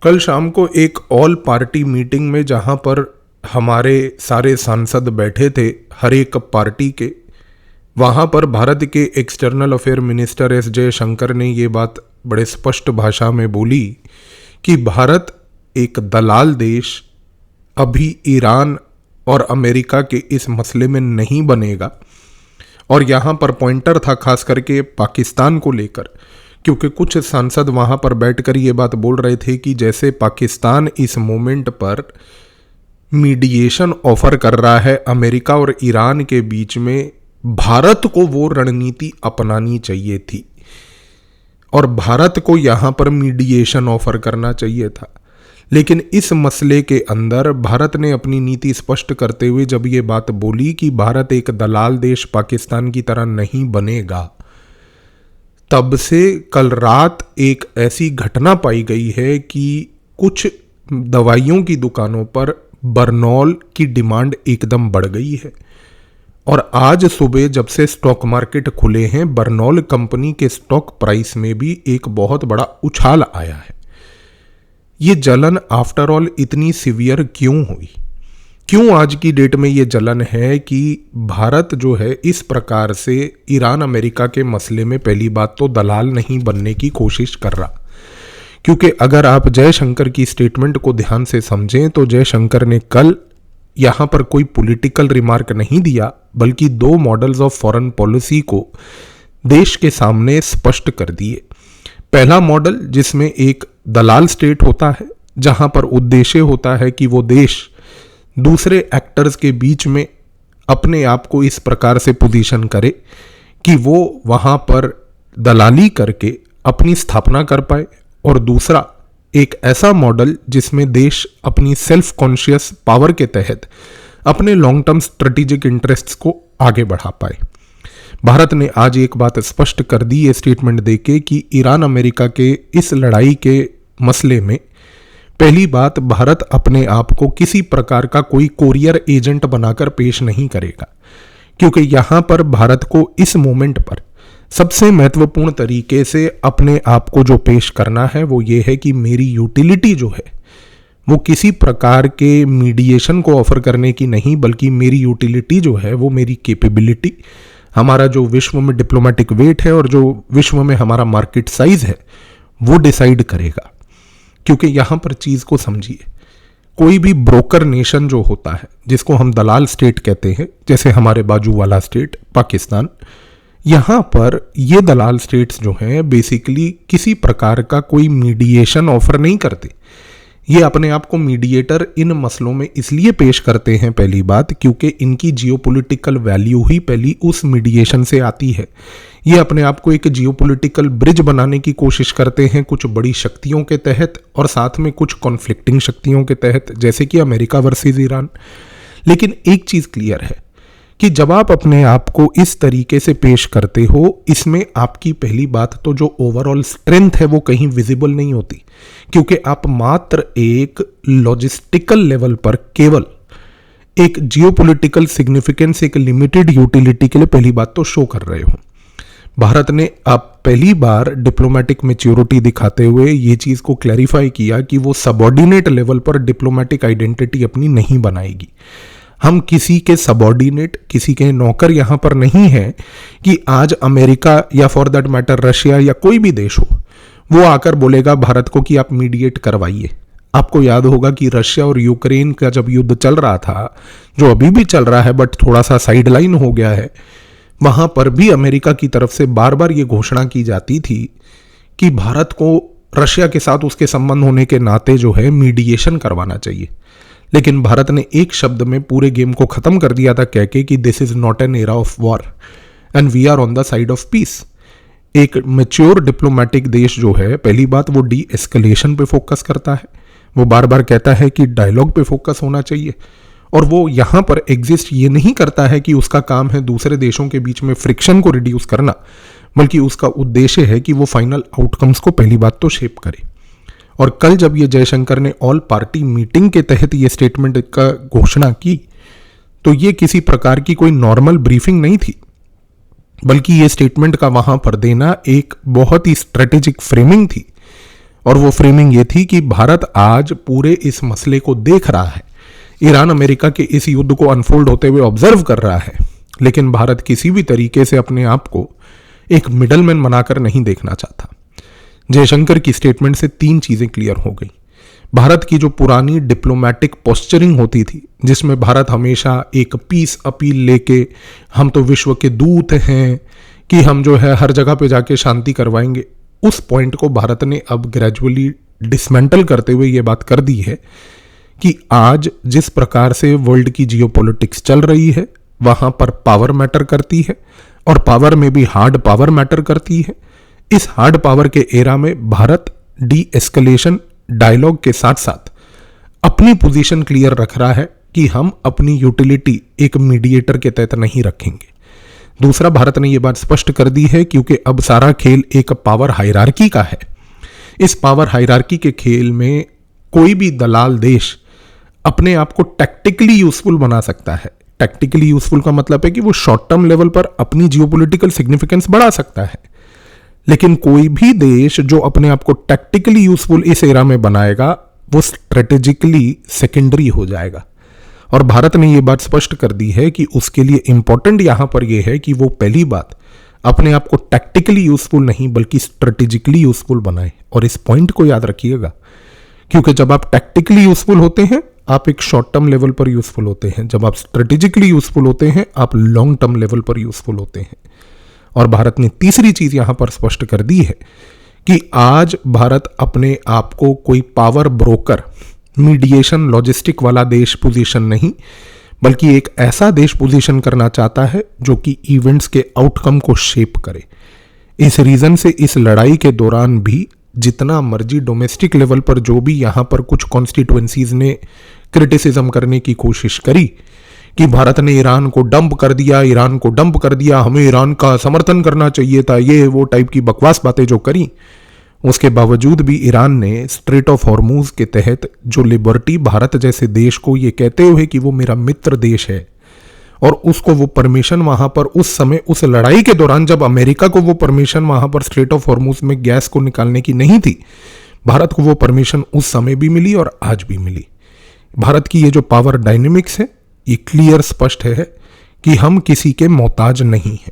कल शाम को एक ऑल पार्टी मीटिंग में जहां पर हमारे सारे सांसद बैठे थे हर एक पार्टी के, वहां पर भारत के external affair minister S Jaishankar ने ये बात बड़े स्पष्ट भाषा में बोली कि भारत एक दलाल देश अभी ईरान और अमेरिका के इस मसले में नहीं बनेगा। और यहाँ पर पॉइंटर था खास करके पाकिस्तान को लेकर, क्योंकि कुछ सांसद वहाँ पर बैठकर ये बात बोल रहे थे कि जैसे पाकिस्तान इस मोमेंट पर मीडिएशन ऑफर कर रहा है अमेरिका और ईरान के बीच में, भारत को वो रणनीति अपनानी चाहिए थी और भारत को यहाँ पर मीडिएशन ऑफर करना चाहिए था। लेकिन इस मसले के अंदर भारत ने अपनी नीति स्पष्ट करते हुए जब ये बात बोली कि भारत एक दलाल देश पाकिस्तान की तरह नहीं बनेगा, तब से कल रात एक ऐसी घटना पाई गई है कि कुछ दवाइयों की दुकानों पर बरनॉल की डिमांड एकदम बढ़ गई है। और आज सुबह जब से स्टॉक मार्केट खुले हैं, बरनॉल कंपनी के स्टॉक प्राइस में भी एक बहुत बड़ा उछाल आया है। ये जलन आफ्टर ऑल इतनी सीवियर क्यों हुई? क्यों आज की डेट में ये जलन है कि भारत जो है इस प्रकार से ईरान अमेरिका के मसले में पहली बात तो दलाल नहीं बनने की कोशिश कर रहा? क्योंकि अगर आप जयशंकर की स्टेटमेंट को ध्यान से समझें तो जयशंकर ने कल यहाँ पर कोई पॉलिटिकल रिमार्क नहीं दिया, बल्कि दो मॉडल्स ऑफ फॉरेन पॉलिसी को देश के सामने स्पष्ट कर दिए। पहला मॉडल जिसमें एक दलाल स्टेट होता है, जहां पर उद्देश्य होता है कि वो देश दूसरे एक्टर्स के बीच में अपने आप को इस प्रकार से पोजीशन करे कि वो वहां पर दलाली करके अपनी स्थापना कर पाए। और दूसरा एक ऐसा मॉडल जिसमें देश अपनी सेल्फ कॉन्शियस पावर के तहत अपने लॉन्ग टर्म स्ट्रेटेजिक इंटरेस्ट्स को आगे बढ़ा पाए। भारत ने आज एक बात स्पष्ट कर दी ये स्टेटमेंट देके कि ईरान अमेरिका के इस लड़ाई के मसले में पहली बात, भारत अपने आप को किसी प्रकार का कोई कोरियर एजेंट बनाकर पेश नहीं करेगा, क्योंकि यहाँ पर भारत को इस मोमेंट पर सबसे महत्वपूर्ण तरीके से अपने आप को जो पेश करना है वो ये है कि मेरी यूटिलिटी जो है वो किसी प्रकार के मीडिएशन को ऑफर करने की नहीं, बल्कि मेरी यूटिलिटी जो है वो मेरी कैपेबिलिटी, हमारा जो विश्व में डिप्लोमेटिक वेट है और जो विश्व में हमारा मार्केट साइज है वो डिसाइड करेगा। क्योंकि यहां पर चीज को समझिए, कोई भी ब्रोकर नेशन जो होता है जिसको हम दलाल स्टेट कहते हैं, जैसे हमारे बाजू वाला स्टेट पाकिस्तान, यहां पर ये दलाल स्टेट्स जो हैं बेसिकली किसी प्रकार का कोई मीडिएशन ऑफर नहीं करते। ये अपने आप को मीडिएटर इन मसलों में इसलिए पेश करते हैं, पहली बात क्योंकि इनकी जियोपॉलिटिकल वैल्यू ही पहली उस मीडिएशन से आती है। ये अपने आप को एक जियोपॉलिटिकल ब्रिज बनाने की कोशिश करते हैं कुछ बड़ी शक्तियों के तहत और साथ में कुछ कॉन्फ्लिक्टिंग शक्तियों के तहत, जैसे कि अमेरिका वर्सेस ईरान। लेकिन एक चीज क्लियर है कि जब आप अपने आप को इस तरीके से पेश करते हो, इसमें आपकी पहली बात तो जो ओवरऑल स्ट्रेंथ है वो कहीं विजिबल नहीं होती, क्योंकि आप मात्र एक लॉजिस्टिकल लेवल पर केवल एक जियोपॉलिटिकल सिग्निफिकेंस, एक लिमिटेड यूटिलिटी के लिए पहली बात तो शो कर रहे हो। भारत ने अब पहली बार डिप्लोमेटिक मैच्योरिटी दिखाते हुए ये चीज को क्लैरिफाई किया कि वो सबऑर्डिनेट लेवल पर डिप्लोमेटिक आइडेंटिटी अपनी नहीं बनाएगी। हम किसी के सबऑर्डिनेट, किसी के नौकर यहां पर नहीं है कि आज अमेरिका या फॉर दैट मैटर रशिया या कोई भी देश हो वो आकर बोलेगा भारत को कि आप मीडिएट करवाइए। आपको याद होगा कि रशिया और यूक्रेन का जब युद्ध चल रहा था, जो अभी भी चल रहा है बट थोड़ा सा साइडलाइन हो गया है, वहां पर भी अमेरिका की तरफ से बार बार ये घोषणा की जाती थी कि भारत को रशिया के साथ उसके संबंध होने के नाते जो है मीडिएशन करवाना चाहिए। लेकिन भारत ने एक शब्द में पूरे गेम को खत्म कर दिया था, कह के कि this is not an era of war and we are on the side of peace. एक मैच्योर डिप्लोमेटिक देश जो है, पहली बात वो डी एस्केलेशन पे फोकस करता है, वो बार बार कहता है कि डायलॉग पे फोकस होना चाहिए, और वो यहां पर एग्जिस्ट ये नहीं करता है कि उसका काम है दूसरे देशों के बीच में फ्रिक्शन को रिड्यूस करना, बल्कि उसका उद्देश्य है कि वो फाइनल आउटकम्स को पहली बात तो शेप करे। और कल जब ये जयशंकर ने ऑल पार्टी मीटिंग के तहत ये स्टेटमेंट का घोषणा की, तो ये किसी प्रकार की कोई नॉर्मल ब्रीफिंग नहीं थी, बल्कि ये स्टेटमेंट का वहां पर देना एक बहुत ही स्ट्रेटेजिक फ्रेमिंग थी। और वो फ्रेमिंग ये थी कि भारत आज पूरे इस मसले को देख रहा है, ईरान अमेरिका के इस युद्ध को अनफोल्ड होते हुए ऑब्जर्व कर रहा है, लेकिन भारत किसी भी तरीके से अपने आप को एक मिडलमैन बनाकर नहीं देखना चाहता। जयशंकर की स्टेटमेंट से 3 चीजें क्लियर हो गई। भारत की जो पुरानी डिप्लोमेटिक पोस्चरिंग होती थी, जिसमें भारत हमेशा एक पीस अपील लेके हम तो विश्व के दूत हैं कि हम जो है हर जगह पे जाके शांति करवाएंगे, उस पॉइंट को भारत ने अब ग्रेजुअली डिसमेंटल करते हुए ये बात कर दी है कि आज जिस प्रकार से वर्ल्ड की जियोपॉलिटिक्स चल रही है, वहां पर पावर मैटर करती है और पावर में भी हार्ड पावर मैटर करती है। इस हार्ड पावर के एरा में भारत डी एस्केलेशन डायलॉग के साथ साथ अपनी पोजीशन क्लियर रख रहा है कि हम अपनी यूटिलिटी एक मीडिएटर के तहत नहीं रखेंगे। दूसरा, भारत ने यह बात स्पष्ट कर दी है क्योंकि अब सारा खेल एक पावर हायरार्की का है। इस पावर हायरार्की के खेल में कोई भी दलाल देश अपने आप को टैक्टिकली यूजफुल बना सकता है। टैक्टिकली यूजफुल का मतलब है कि वो शॉर्ट टर्म लेवल पर अपनी जियोपॉलिटिकल सिग्निफिकेंस बढ़ा सकता है, लेकिन कोई भी देश जो अपने आप को टैक्टिकली यूजफुल इस एरा में बनाएगा वो स्ट्रेटेजिकली सेकेंडरी हो जाएगा। और भारत ने यह बात स्पष्ट कर दी है कि उसके लिए इंपॉर्टेंट यहां पर यह है कि वो पहली बात अपने आप को टैक्टिकली यूजफुल नहीं बल्कि स्ट्रेटेजिकली यूजफुल बनाए। और इस पॉइंट को याद रखिएगा, क्योंकि जब आप टैक्टिकली यूजफुल होते हैं आप एक शॉर्ट टर्म लेवल पर यूजफुल होते हैं, जब आप स्ट्रेटेजिकली यूजफुल होते हैं आप लॉन्ग टर्म लेवल पर यूजफुल होते हैं। और भारत ने तीसरी चीज यहां पर स्पष्ट कर दी है कि आज भारत अपने आप को कोई पावर ब्रोकर, मीडिएशन, लॉजिस्टिक वाला देश पोजीशन नहीं बल्कि एक ऐसा देश पोजीशन करना चाहता है जो कि इवेंट्स के आउटकम को शेप करे। इस रीजन से इस लड़ाई के दौरान भी जितना मर्जी डोमेस्टिक लेवल पर जो भी यहां पर कुछ कॉन्स्टिट्यूएंसीज ने क्रिटिसिज्म करने की कोशिश करी कि भारत ने ईरान को डंप कर दिया, हमें ईरान का समर्थन करना चाहिए था, ये वो टाइप की बकवास बातें जो करी, उसके बावजूद भी ईरान ने स्ट्रेट ऑफ हॉर्मूज के तहत जो लिबर्टी भारत जैसे देश को ये कहते हुए कि वो मेरा मित्र देश है, और उसको वो परमिशन वहां पर उस समय उस लड़ाई के दौरान जब अमेरिका को वो परमिशन वहां पर स्ट्रेट ऑफ हॉर्मूज में गैस को निकालने की नहीं थी, भारत को वो परमिशन उस समय भी मिली और आज भी मिली। भारत की ये जो पावर डायनेमिक्स है ये क्लियर स्पष्ट है कि हम किसी के मोहताज नहीं हैं।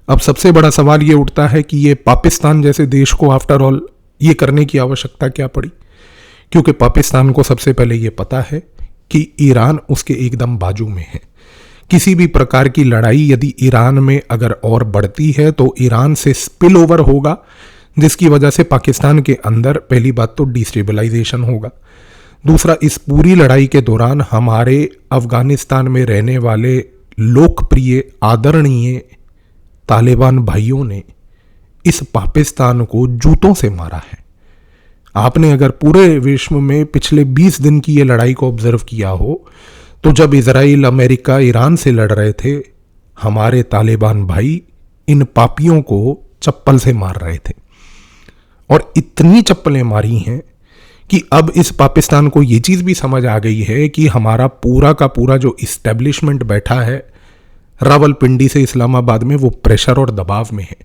अब सबसे बड़ा सवाल ये उठता है कि ये पाकिस्तान जैसे देश को आफ्टर ऑल ये करने की आवश्यकता क्या पड़ी, क्योंकि पाकिस्तान को सबसे पहले ये पता है कि ईरान उसके एकदम बाजू में है। किसी भी प्रकार की लड़ाई यदि ईरान में अगर और बढ़ती है तो ईरान से स्पिल ओवर होगा, जिसकी वजह से पाकिस्तान के अंदर पहली बात तो डिस्टेबलाइजेशन होगा। दूसरा, इस पूरी लड़ाई के दौरान हमारे अफगानिस्तान में रहने वाले लोकप्रिय आदरणीय तालिबान भाइयों ने इस पाकिस्तान को जूतों से मारा है। आपने अगर पूरे विश्व में पिछले 20 दिन की ये लड़ाई को ऑब्जर्व किया हो तो जब इजराइल, अमेरिका, ईरान से लड़ रहे थे, हमारे तालिबान भाई इन पापियों को चप्पल से मार रहे थे और इतनी चप्पलें मारी हैं कि अब इस पाकिस्तान को ये चीज़ भी समझ आ गई है कि हमारा पूरा का पूरा जो इस्टेब्लिशमेंट बैठा है रावलपिंडी से इस्लामाबाद में वो प्रेशर और दबाव में है,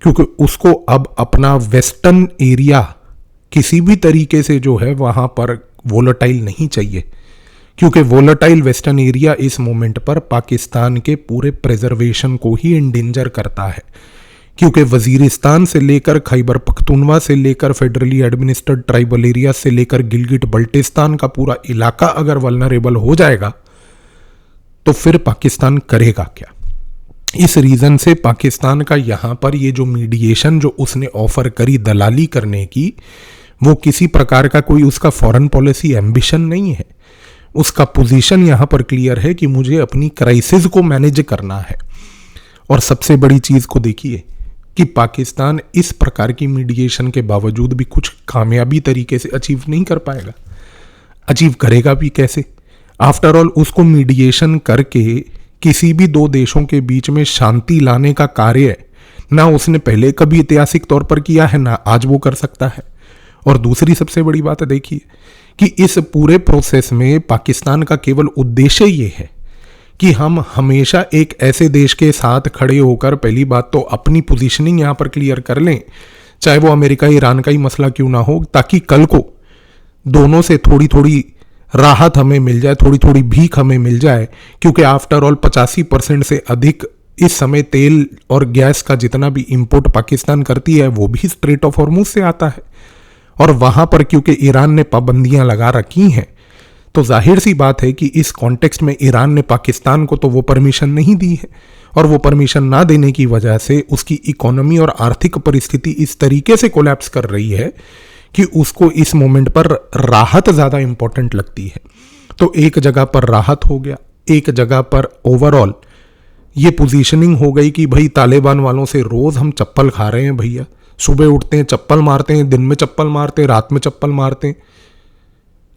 क्योंकि उसको अब अपना वेस्टर्न एरिया किसी भी तरीके से जो है वहाँ पर वोलेटाइल नहीं चाहिए, क्योंकि वोलेटाइल वेस्टर्न एरिया इस मोमेंट पर पाकिस्तान के पूरे प्रिजर्वेशन को ही इंडेंजर करता है। क्योंकि वजीरिस्तान से लेकर खैबर पख्तूनवा से लेकर फेडरली एडमिनिस्ट्रेड ट्राइबल एरिया से लेकर गिलगिट बल्टिस्तान का पूरा इलाका अगर वल्नरेबल हो जाएगा तो फिर पाकिस्तान करेगा क्या। इस रीजन से पाकिस्तान का यहां पर ये जो मीडिएशन जो उसने ऑफर करी दलाली करने की, वो किसी प्रकार का कोई उसका फॉरेन पॉलिसी एम्बिशन नहीं है। उसका पोजीशन यहां पर क्लियर है कि मुझे अपनी क्राइसिस को मैनेज करना है। और सबसे बड़ी चीज को देखिए कि पाकिस्तान इस प्रकार की मीडिएशन के बावजूद भी कुछ कामयाबी तरीके से अचीव नहीं कर पाएगा। अचीव करेगा भी कैसे? आफ्टर ऑल उसको मीडिएशन करके किसी भी दो देशों के बीच में शांति लाने का कार्य ना उसने पहले कभी ऐतिहासिक तौर पर किया है, ना आज वो कर सकता है। और दूसरी सबसे बड़ी बात देखिए कि इस पूरे प्रोसेस में पाकिस्तान का केवल उद्देश्य ये है कि हम हमेशा एक ऐसे देश के साथ खड़े होकर पहली बात तो अपनी पोजीशनिंग यहां पर क्लियर कर लें चाहे वो अमेरिका ईरान का ही मसला क्यों ना हो, ताकि कल को दोनों से थोड़ी थोड़ी राहत हमें मिल जाए, थोड़ी थोड़ी भीख हमें मिल जाए। क्योंकि आफ्टर ऑल 85% से अधिक इस समय तेल और गैस का जितना भी इंपोर्ट पाकिस्तान करती है वो भी स्ट्रेट ऑफ हॉर्मुज से आता है। और वहां पर क्योंकि ईरान ने पाबंदियां लगा रखी हैं, तो जाहिर सी बात है कि इस कॉन्टेक्स्ट में ईरान ने पाकिस्तान को तो वो परमिशन नहीं दी है, और वो परमिशन ना देने की वजह से उसकी इकोनॉमी और आर्थिक परिस्थिति इस तरीके से कोलैप्स कर रही है कि उसको इस मोमेंट पर राहत ज़्यादा इंपॉर्टेंट लगती है। तो एक जगह पर राहत हो गया, एक जगह पर ओवरऑल ये पोजीशनिंग हो गई कि भाई तालिबान वालों से रोज़ हम चप्पल खा रहे हैं भैया। सुबह उठते हैं चप्पल मारते हैं, दिन में चप्पल मारते हैं, रात में चप्पल मारते हैं,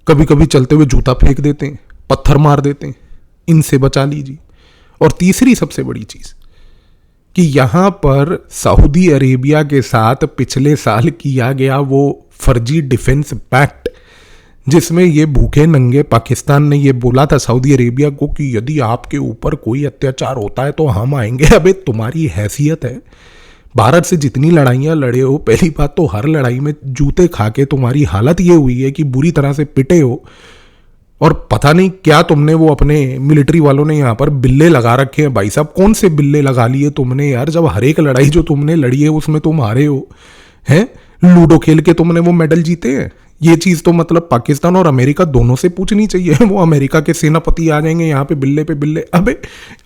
कभी कभी चलते हुए जूता फेंक देते हैं, पत्थर मार देते हैं। इनसे बचा लीजिए। और तीसरी सबसे बड़ी चीज़ कि यहाँ पर सऊदी अरेबिया के साथ पिछले साल किया गया वो फर्जी डिफेंस पैक्ट, जिसमें ये भूखे नंगे पाकिस्तान ने ये बोला था सऊदी अरेबिया को कि यदि आपके ऊपर कोई अत्याचार होता है तो हम आएंगे। अबे तुम्हारी हैसियत है, भारत से जितनी लड़ाइयाँ लड़े हो, पहली बात तो हर लड़ाई में जूते खा के तुम्हारी हालत ये हुई है कि बुरी तरह से पिटे हो। और पता नहीं क्या तुमने वो अपने मिलिट्री वालों ने यहाँ पर बिल्ले लगा रखे हैं। भाई साहब कौन से बिल्ले लगा लिए तुमने यार, जब हर एक लड़ाई जो तुमने लड़ी है उसमें तुम हारे हो हैं। लूडो खेल के तुमने वो मेडल जीते हैं। ये चीज़ तो मतलब पाकिस्तान और अमेरिका दोनों से पूछनी चाहिए। वो अमेरिका के सेनापति आ जाएंगे यहाँ पे बिल्ले पे बिल्ले। अबे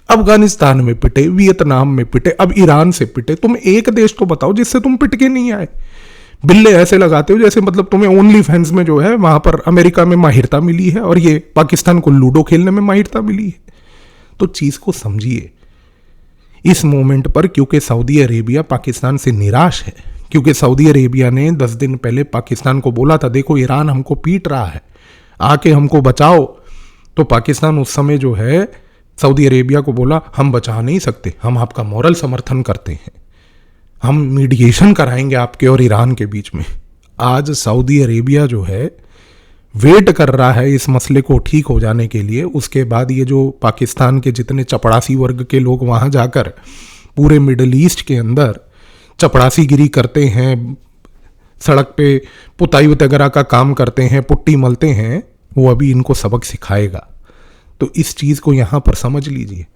अफगानिस्तान में पिटे, वियतनाम में पिटे, अब ईरान से पिटे। तुम एक देश तो बताओ जिससे तुम पिट के नहीं आए। बिल्ले ऐसे लगाते हो जैसे मतलब तुम्हें ओनली फैंस में जो है वहां पर अमेरिका में माहिरता मिली है और ये पाकिस्तान को लूडो खेलने में माहिरता मिली है। तो चीज को समझिए इस मोमेंट पर, क्योंकि सऊदी अरेबिया पाकिस्तान से निराश है। क्योंकि सऊदी अरेबिया ने 10 दिन पहले पाकिस्तान को बोला था देखो ईरान हमको पीट रहा है, आके हमको बचाओ। तो पाकिस्तान उस समय जो है सऊदी अरेबिया को बोला हम बचा नहीं सकते, हम आपका मॉरल समर्थन करते हैं, हम मीडिएशन कराएंगे आपके और ईरान के बीच में। आज सऊदी अरेबिया जो है वेट कर रहा है इस मसले को ठीक हो जाने के लिए। उसके बाद ये जो पाकिस्तान के जितने चपड़ासी वर्ग के लोग वहाँ जाकर पूरे मिडल ईस्ट के अंदर चपड़ासीगिरी करते हैं, सड़क पे पुताई वगैरह का काम करते हैं, पुट्टी मलते हैं, वो अभी इनको सबक सिखाएगा। तो इस चीज़ को यहाँ पर समझ लीजिए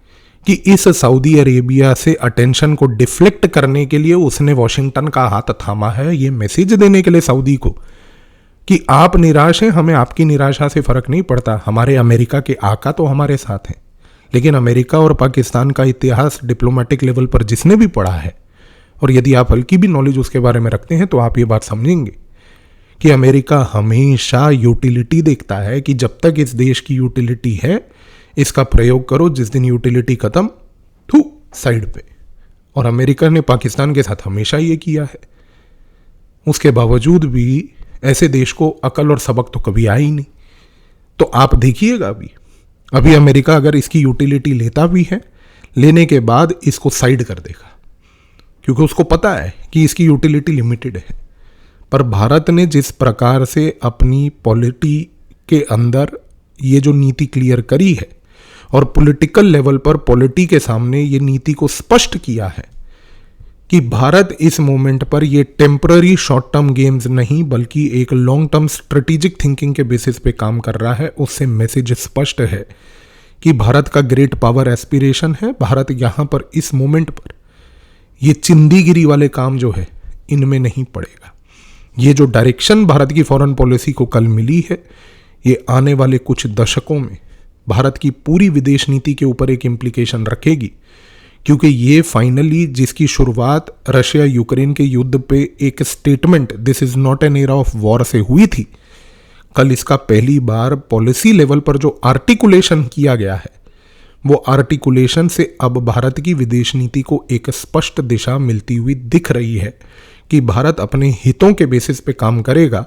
कि इस सऊदी अरेबिया से अटेंशन को डिफ्लेक्ट करने के लिए उसने वॉशिंगटन का हाथ थामा है, ये मैसेज देने के लिए सऊदी को कि आप निराश हैं, हमें आपकी निराशा से फर्क नहीं पड़ता। हमारे अमेरिका के आका तो हमारे साथ हैं, लेकिन अमेरिका और पाकिस्तान का इतिहास डिप्लोमेटिक लेवल पर जिसने भी पढ़ा है, और यदि आप हल्की भी नॉलेज उसके बारे में रखते हैं, तो आप ये बात समझेंगे कि अमेरिका हमेशा यूटिलिटी देखता है कि जब तक इस देश की यूटिलिटी है इसका प्रयोग करो, जिस दिन यूटिलिटी खत्म थू साइड पे। और अमेरिका ने पाकिस्तान के साथ हमेशा ये किया है। उसके बावजूद भी ऐसे देश को अकल और सबक तो कभी आई नहीं। तो आप देखिएगा अभी अमेरिका अगर इसकी यूटिलिटी लेता भी है, लेने के बाद इसको साइड कर देगा, क्योंकि उसको पता है कि इसकी यूटिलिटी लिमिटेड है। पर भारत ने जिस प्रकार से अपनी पॉलिटी के अंदर ये जो नीति क्लियर करी है और पॉलिटिकल लेवल पर पॉलिटी के सामने ये नीति को स्पष्ट किया है कि भारत इस मोमेंट पर ये टेम्पररी शॉर्ट टर्म गेम्स नहीं बल्कि एक लॉन्ग टर्म स्ट्रेटेजिक थिंकिंग के बेसिस पे काम कर रहा है, उससे मैसेज स्पष्ट है कि भारत का ग्रेट पावर एस्पिरेशन है। भारत यहाँ पर इस मोमेंट पर ये चिंदीगिरी वाले काम जो है इनमें नहीं पड़ेगा। ये जो डायरेक्शन भारत की फॉरेन पॉलिसी को कल मिली है, ये आने वाले कुछ दशकों में भारत की पूरी विदेश नीति के ऊपर एक इम्प्लीकेशन रखेगी, क्योंकि ये फाइनली जिसकी शुरुआत रशिया यूक्रेन के युद्ध पे एक statement this is not an era of war से हुई थी, कल इसका पहली बार पॉलिसी लेवल पर जो आर्टिकुलेशन किया गया है, वो आर्टिकुलेशन से अब भारत की विदेश नीति को एक स्पष्ट दिशा मिलती हुई दिख रही है कि भारत अपने हितों के बेसिस पे काम करेगा,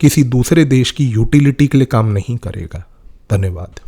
किसी दूसरे देश की यूटिलिटी के लिए काम नहीं करेगा। धन्यवाद।